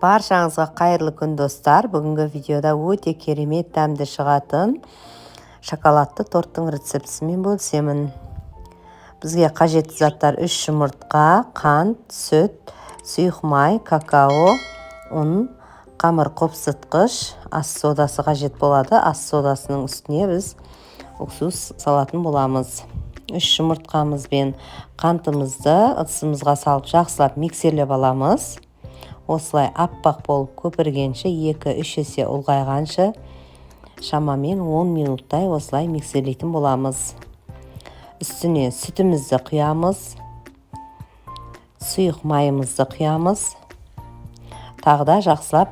Баршаңызға қайырлы күн достар. Бүгінгі видеода өте керемет дәмді шығатын шоколадты торттың рецептісімен бөлісемін. Бізге қажетті заттар 3 жұмыртқа, қант, сүт, сұйық май, какао, ұн, қамыр қопсытқыш, ас содасы қажет болады. Ас содасының үстіне біз уксус салатын боламыз. 3 жұмыртқамыз бен қантымызды ыдысымызға салып жақсылап миксерлеп аламыз. Осылай аппақ болып көпіргенше 2-3 есе ұлғайғанша шамамен 10 минуттай осылай миксерлейтін боламыз. Үстіне сүтімізді құямыз, сұйық майымызды құямыз. Тағы да жақсылап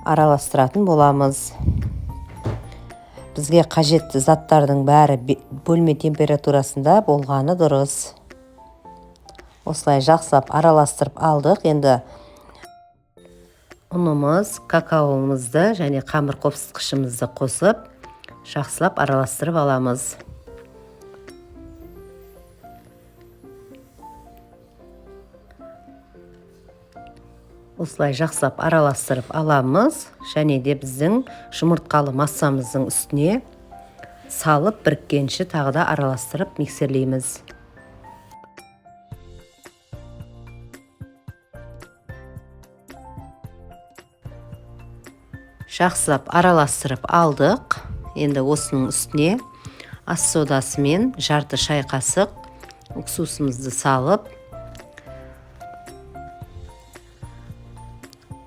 араластыратын боламыз. Бізге қажетті заттардың бәрі бөлме температурасында болғаны дұрыс. Осылай жақсылап араластырып алдық. Енді ұнымыз, какаомызды және қамыр қопсытқышымызды қосып, жақсылап араластырып аламыз. Осылай жақсылап араластырып аламыз. Және де біздің жұмыртқалы массамыздың үстіне салып біріккенше тағы да араластырып миксерлейміз. Жақсылап араластырып алдық. Енді осының үстіне ас содасы мен жарты шай қасық уксусымызды салып,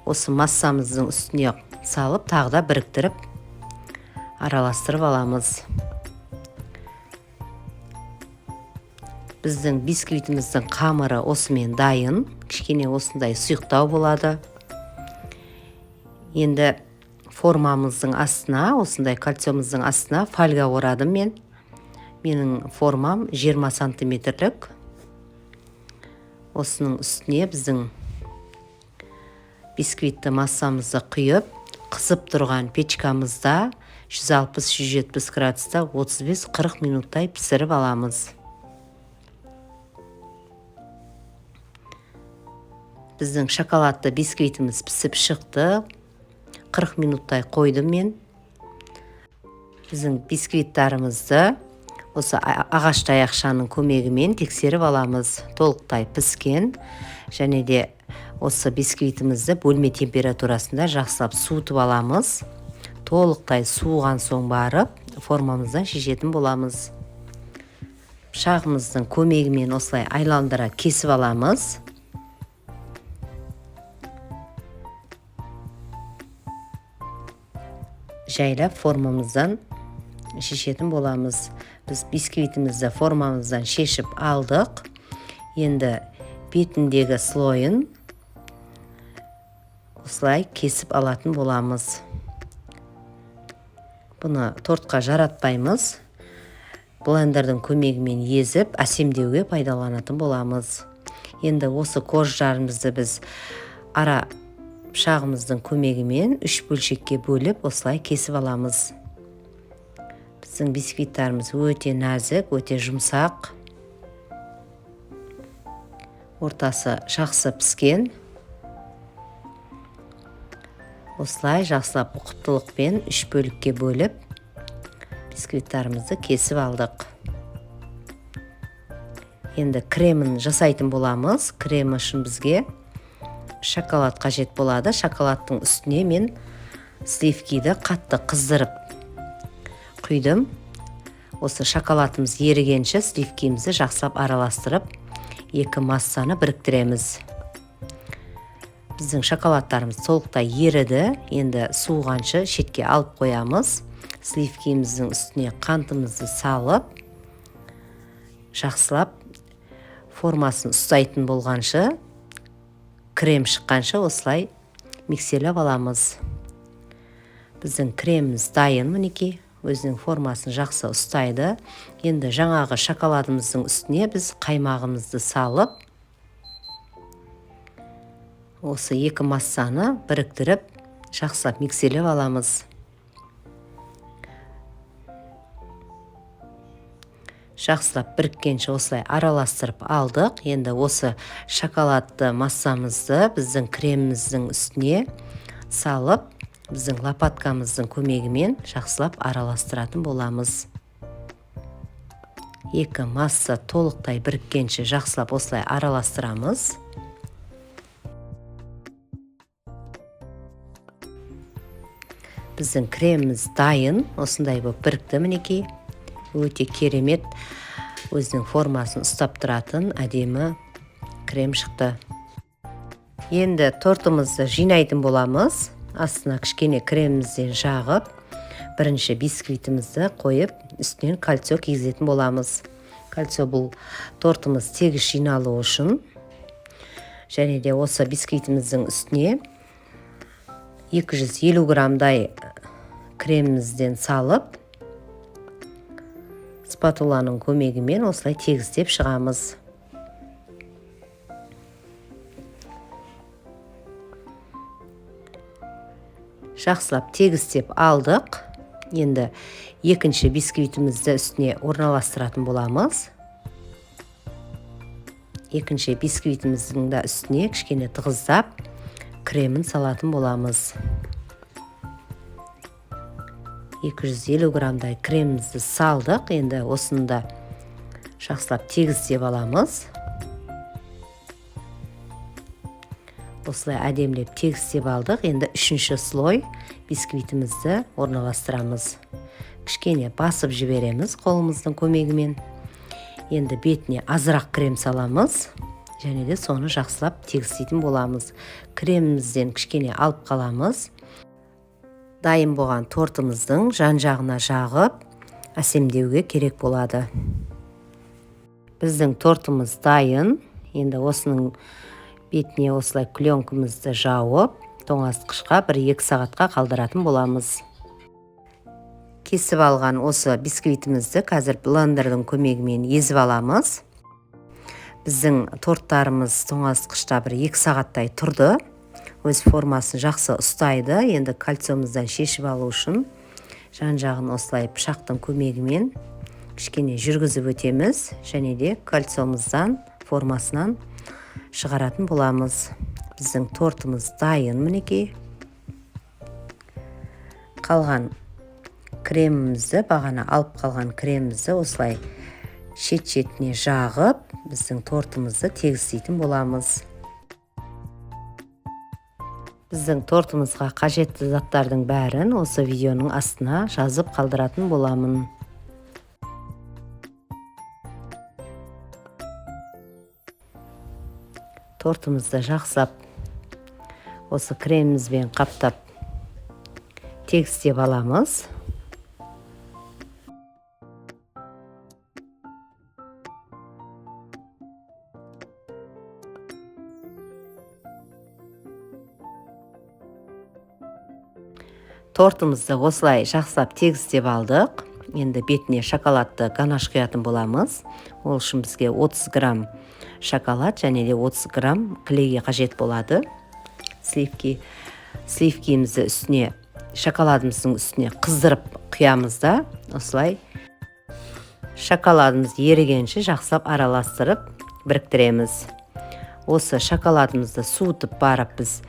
осы массамыздың үстіне салып, тағы да біріктіріп араластырып аламыз. Біздің бисквитіміздің қамыры осымен дайын. Кішкене осындай сұйықтау болады. Енді формамыздың астына, осындай кольцомыздың астына фольга орадым мен. Менің формам 20 сантиметрлік. Осының үстіне біздің бисквитті массамызды құйып, қызып тұрған печкамызда 160-170 градуста 35-40 минуттай пісіріп аламыз. Біздің шоколадты бисквитіміз пісіп шықты. 40 минуттай қойдым мен. Біздің бисквиттарымызды осы ағаш таяқшаның көмегімен тексеріп аламыз. Толықтай піскен. Және де осы бисквитімізді бөлме температурасында жақсылап суытып аламыз. Толықтай суыған соң барып формамыздан шешетін боламыз. Пышағымыздың көмегімен осылай айландыра кесіп аламыз. Жайлап формамыздан шешетін боламыз. Біз бисквитімізді формамыздан шешіп алдық. Енді бетіндегі слойын осылай кесіп алатын боламыз. Бұны тортқа жаратпаймыз. Блендердің көмегімен езіп, әсемдеуге пайдаланатын боламыз. Енді осы қожжарымызды біз ара пышағымыздың көмегімен 3 бөлшекке бөліп, осылай кесіп аламыз. Біздің бисквиттарымыз өте нәзік, өте жұмсақ. Ортасы жақсы піскен. Осылай жақсылап ұқыптылықпен 3 бөлікке бөліп, бисквиттарымызды кесіп алдық. Енді кремін жасайтын боламыз. Крем үшін бізге шоколад қажет болады. Шоколадтың үстіне мен сливкиді қатты қыздырып құйдым. Осы шоколадымыз ерігенше сливкимізді жақсылап араластырып, 2 массаны біріктіреміз. Біздің шоколадтарымыз толықтай еріді. Енді суығанша шетке алып қоямыз. Сливкиміздің үстіне қантымызды салып, жақсылап формасын ұстайтын болғанша, крем шыққанша осылай миксерлеп аламыз. Біздің креміміз дайын, мінекей, өзінің формасын жақсы ұстайды. Енді жаңағы шоколадымыздың үстіне біз қаймағымызды салып, осы 2 массаны біріктіріп, жақсылап миксерлеп аламыз. жақсылап біріккенше осылай араластырып алдық. Енді осы шоколадты массамызды біздің креміміздің үстіне салып, біздің лопаткамыздың көмегімен жақсылап араластыратын боламыз. Екі масса толықтай біріккенше жақсылап осылай араластырамыз. Біздің креміміз дайын, осындай болып бірікті мінекей. Өте керемет, өзінің формасын ұстап тұратын әдемі крем шықты. Енді тортымызды жинайтын боламыз. Астына кішкене кремімізден жағып, бірінші бисквитімізді қойып, үстінен кольцо кигізетін боламыз. Кольцо бұл тортымыз тегіс жиналу үшін. Және де осы бисквитіміздің үстіне 250 грамдай кремімізден салып, спатуланың көмегімен осылай тегістеп шығамыз. Жақсылап тегістеп алдық. Енді екінші бисквитімізді үстіне орналастыратын боламыз. Екінші бисквитіміздің де үстіне кішкене тығыздап кремін салатын боламыз. 250 грамдай кремімізді салдық. Енді осында жақсылап тегістеп аламыз. Осылай әдемлеп тегістеп алдық. Енді үшінші слой бисквитімізді орналастырамыз. Кішкене басып жібереміз қолымыздың көмегімен. Енді бетіне азырақ крем саламыз. Және де соны жақсылап тегістейтін боламыз. Кремімізден кішкене алып қаламыз. Дайын болған тортымыздың жан-жағына жағып, әсемдеуге керек болады. Біздің тортымыз дайын. Енді осының бетіне осылай пленкамызды жауып, тоңазытқышқа 1-2 сағатқа қалдыратын боламыз. Кесіп алған осы бисквитімізді қазір блендердің көмегімен езіп аламыз. Біздің торттарымыз тоңазытқышта 1-2 сағаттай тұрды. Өз формасын жақсы ұстайды. Енді кольцомыздан шешіп алу үшін жан-жағын осылай пышақтың көмегімен кішкене жүргізіп өтеміз. Және де кольцомыздан формасынан шығаратын боламыз. Біздің тортымыз дайын мінекей. Қалған кремімізді, бағана алып қалған кремімізді осылай шет-шетіне жағып, біздің тортымызды тегістейтін боламыз. Біздің тортымызға қажетті заттардың бәрін осы видеоның астына жазып қалдыратын боламын. Тортымызды жақсылап осы кремімізбен қаптап тегістеп аламыз. Тортымызды осылай жақсылап тегістеп алдық. Енді бетіне шоколадты ганаш құятын боламыз. Ол үшін бізге 30 грамм шоколад және де 30 грамм клейге қажет болады. Сливкимізді үстіне, шоколадымыздың үстіне қыздырып құямыз да, осылай шоколадымыз ерігенше жақсылап араластырып біріктіреміз. Осы шоколадымызды суытып барып біз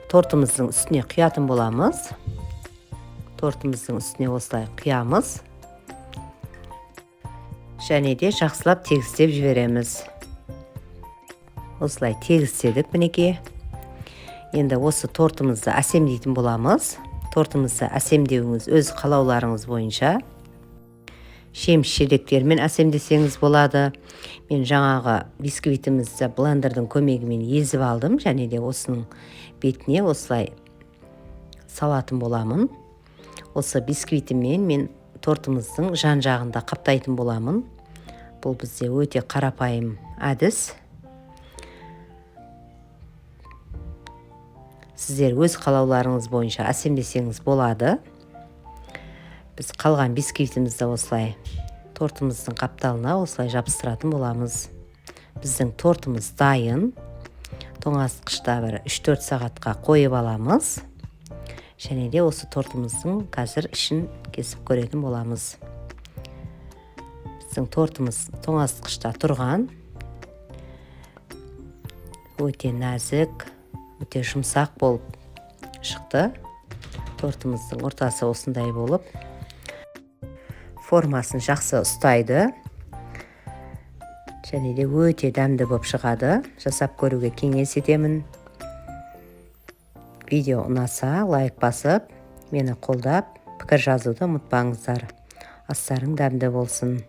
тортымыздың үстіне құятын боламыз. Тортымыздың үстіне осылай құямыз. Және де жақсылап тегістеп жібереміз. Осылай тегістедік мінекей. Енді осы тортымызды әсемдейтін боламыз. Тортымызды әсемдеуіңіз өз қалауларыңыз бойынша. Жеміс-жидектермен әсемдесеңіз болады. Мен жаңағы бисквитімізді блендердің көмегімен езіп алдым. Және де осының бетіне осылай салатын боламын. Осы бисквитімен мен тортымыздың жан-жағында қаптайтын боламын. Бұл бізде өте қарапайым әдіс. Сіздер өз қалауларыңыз бойынша әсемдесеңіз болады. Біз қалған бисквитімізді осылай тортымыздың қапталына осылай жабыстыратын боламыз. Біздің тортымыз дайын. Тоңазытқышта 3-4 сағатқа қойып аламыз. Және де осы тортымыздың қазір ішін кесіп көретін боламыз. біздің тортымыз тоңазытқышта тұрған. Өте нәзік, өте жұмсақ болып шықты. Тортымыздың ортасы осындай болып. Формасын жақсы ұстайды. Және де өте дәмді болып шығады. Жасап көруге кеңес етемін. Видео ұнаса, лайк басып, мені қолдап, пікір жазуды ұмытпаңыздар. Астарың дәмді болсын.